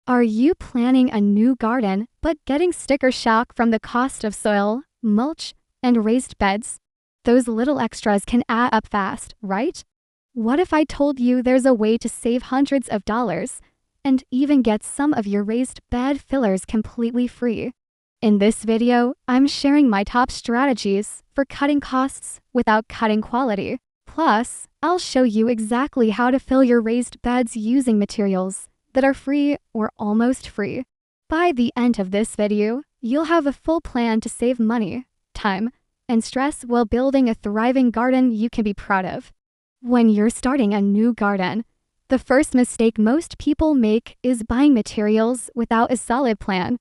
Are you planning a new garden but getting sticker shock from the cost of soil, mulch, and raised beds? Those little extras can add up fast, right? What if I told you there's a way to save hundreds of dollars and even get some of your raised bed fillers completely free? In this video, I'm sharing my top strategies for cutting costs without cutting quality. Plus, I'll show you exactly how to fill your raised beds using materials that are free or almost free. By the end of this video, you'll have a full plan to save money, time, and stress while building a thriving garden you can be proud of. When you're starting a new garden, the first mistake most people make is buying materials without a solid plan.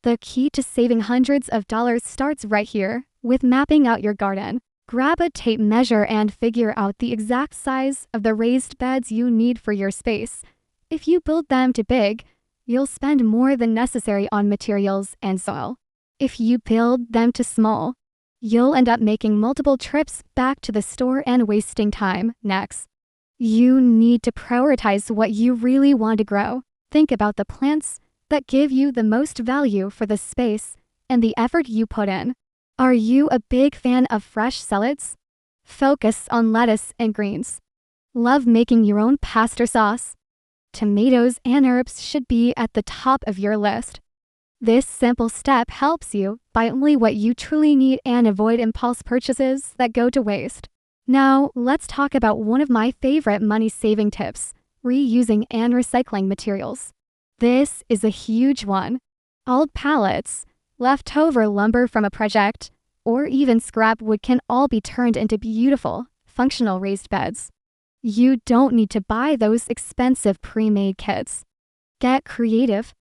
The key to saving hundreds of dollars starts right here with mapping out your garden. Grab a tape measure and figure out the exact size of the raised beds you need for your space. If you build them too big, you'll spend more than necessary on materials and soil. If you build them too small, you'll end up making multiple trips back to the store and wasting time. Next, you need to prioritize what you really want to grow. Think about the plants that give you the most value for the space and the effort you put in. Are you a big fan of fresh salads? Focus on lettuce and greens. Love making your own pasta sauce? Tomatoes and herbs should be at the top of your list. This simple step helps you buy only what you truly need and avoid impulse purchases that go to waste. Now, let's talk about one of my favorite money-saving tips: reusing and recycling materials. This is a huge one. Old pallets, leftover lumber from a project, or even scrap wood can all be turned into beautiful, functional raised beds. You don't need to buy those expensive pre-made kits. Get creative.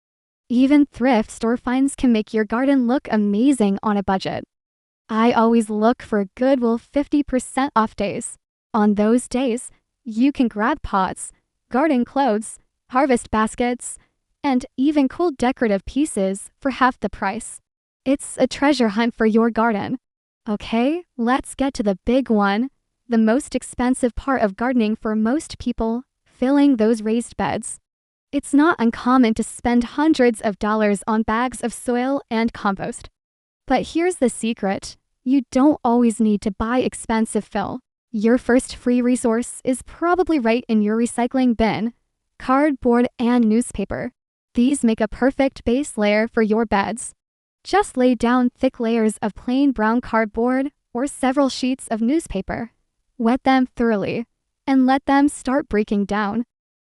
Even thrift store finds can make your garden look amazing on a budget. I always look for Goodwill 50% off days. On those days, you can grab pots, garden clothes, harvest baskets, and even cool decorative pieces for half the price. It's a treasure hunt for your garden. Okay, let's get to the big one, the most expensive part of gardening for most people: filling those raised beds. It's not uncommon to spend hundreds of dollars on bags of soil and compost. But here's the secret: you don't always need to buy expensive fill. Your first free resource is probably right in your recycling bin: cardboard and newspaper. These make a perfect base layer for your beds. Just lay down thick layers of plain brown cardboard or several sheets of newspaper. Wet them thoroughly and let them start breaking down.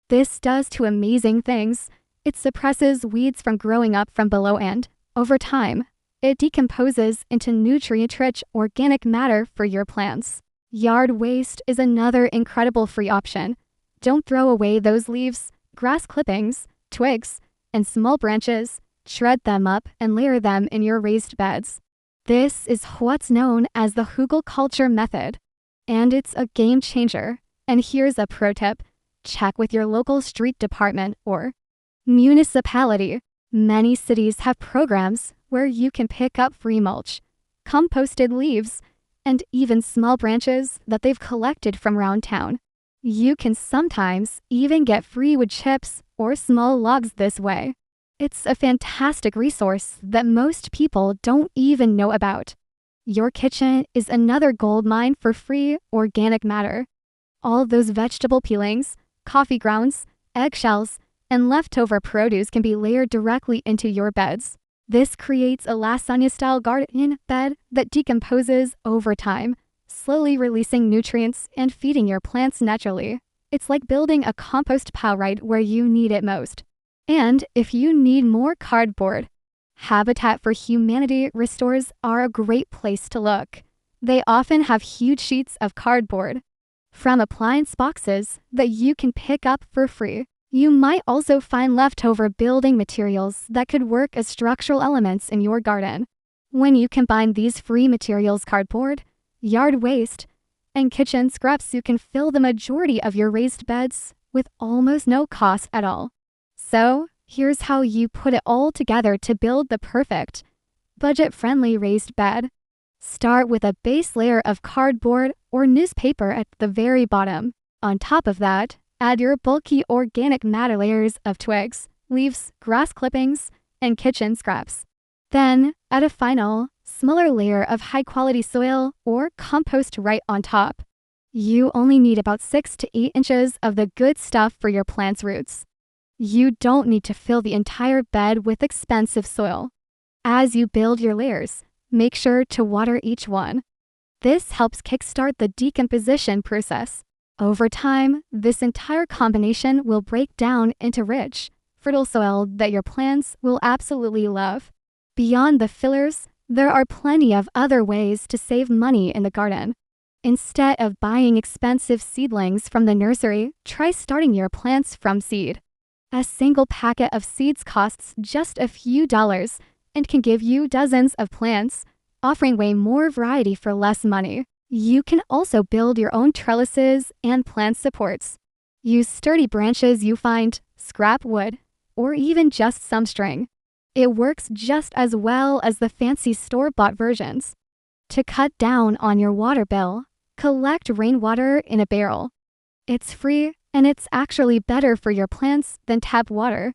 This does two amazing things. It suppresses weeds from growing up from below, and, over time, it decomposes into nutrient-rich organic matter for your plants. Yard waste is another incredible free option. Don't throw away those leaves, grass clippings, twigs, and small branches. Shred them up and layer them in your raised beds. This is what's known as the hugelkultur method, and it's a game changer. And here's a pro tip: check with your local street department or municipality. Many cities have programs where you can pick up free mulch, composted leaves, and even small branches that they've collected from around town. You can sometimes even get free wood chips or small logs this way. It's a fantastic resource that most people don't even know about. Your kitchen is another gold mine for free organic matter. All those vegetable peelings, coffee grounds, eggshells, and leftover produce can be layered directly into your beds. This creates a lasagna-style garden bed that decomposes over time, slowly releasing nutrients and feeding your plants naturally. It's like building a compost pile right where you need it most. And if you need more cardboard, Habitat for Humanity stores are a great place to look. They often have huge sheets of cardboard from appliance boxes that you can pick up for free. You might also find leftover building materials that could work as structural elements in your garden. When you combine these free materials, cardboard, yard waste, and kitchen scraps, you can fill the majority of your raised beds with almost no cost at all. So, here's how you put it all together to build the perfect, budget-friendly raised bed. Start with a base layer of cardboard or newspaper at the very bottom. On top of that, add your bulky organic matter layers of twigs, leaves, grass clippings, and kitchen scraps. Then, add a final, smaller layer of high-quality soil or compost right on top. You only need about 6 to 8 inches of the good stuff for your plant's roots. You don't need to fill the entire bed with expensive soil. As you build your layers, make sure to water each one. This helps kickstart the decomposition process. Over time, this entire combination will break down into rich, fertile soil that your plants will absolutely love. Beyond the fillers, there are plenty of other ways to save money in the garden. Instead of buying expensive seedlings from the nursery, try starting your plants from seed. A single packet of seeds costs just a few dollars and can give you dozens of plants, offering way more variety for less money. You can also build your own trellises and plant supports. Use sturdy branches you find, scrap wood, or even just some string. It works just as well as the fancy store-bought versions. To cut down on your water bill, collect rainwater in a barrel. It's free and it's actually better for your plants than tap water.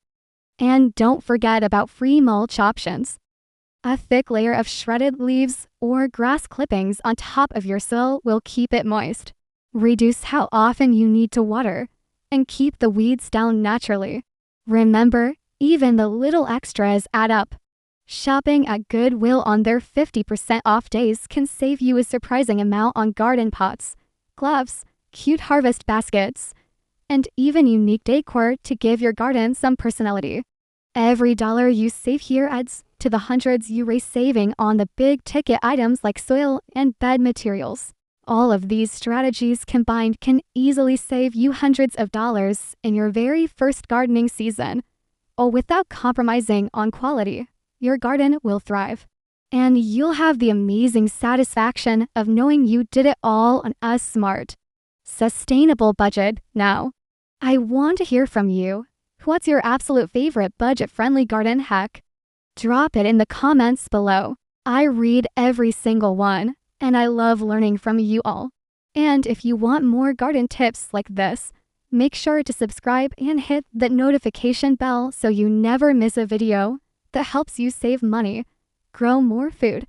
And don't forget about free mulch options. A thick layer of shredded leaves or grass clippings on top of your soil will keep it moist. Reduce how often you need to water and keep the weeds down naturally. Remember, even the little extras add up. Shopping at Goodwill on their 50% off days can save you a surprising amount on garden pots, gloves, cute harvest baskets, and even unique decor to give your garden some personality. Every dollar you save here adds to the hundreds you raise saving on the big-ticket items like soil and bed materials. All of these strategies combined can easily save you hundreds of dollars in your very first gardening season, all without compromising on quality. Your garden will thrive. And you'll have the amazing satisfaction of knowing you did it all on a smart, sustainable budget. Now, I want to hear from you. What's your absolute favorite budget-friendly garden hack? Drop it in the comments below. I read every single one, and I love learning from you all. And if you want more garden tips like this, make sure to subscribe and hit the notification bell so you never miss a video that helps you save money, grow more food,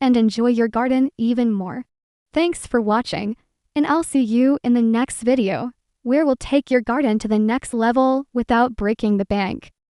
and enjoy your garden even more. Thanks for watching, and I'll see you in the next video, where we'll take your garden to the next level without breaking the bank.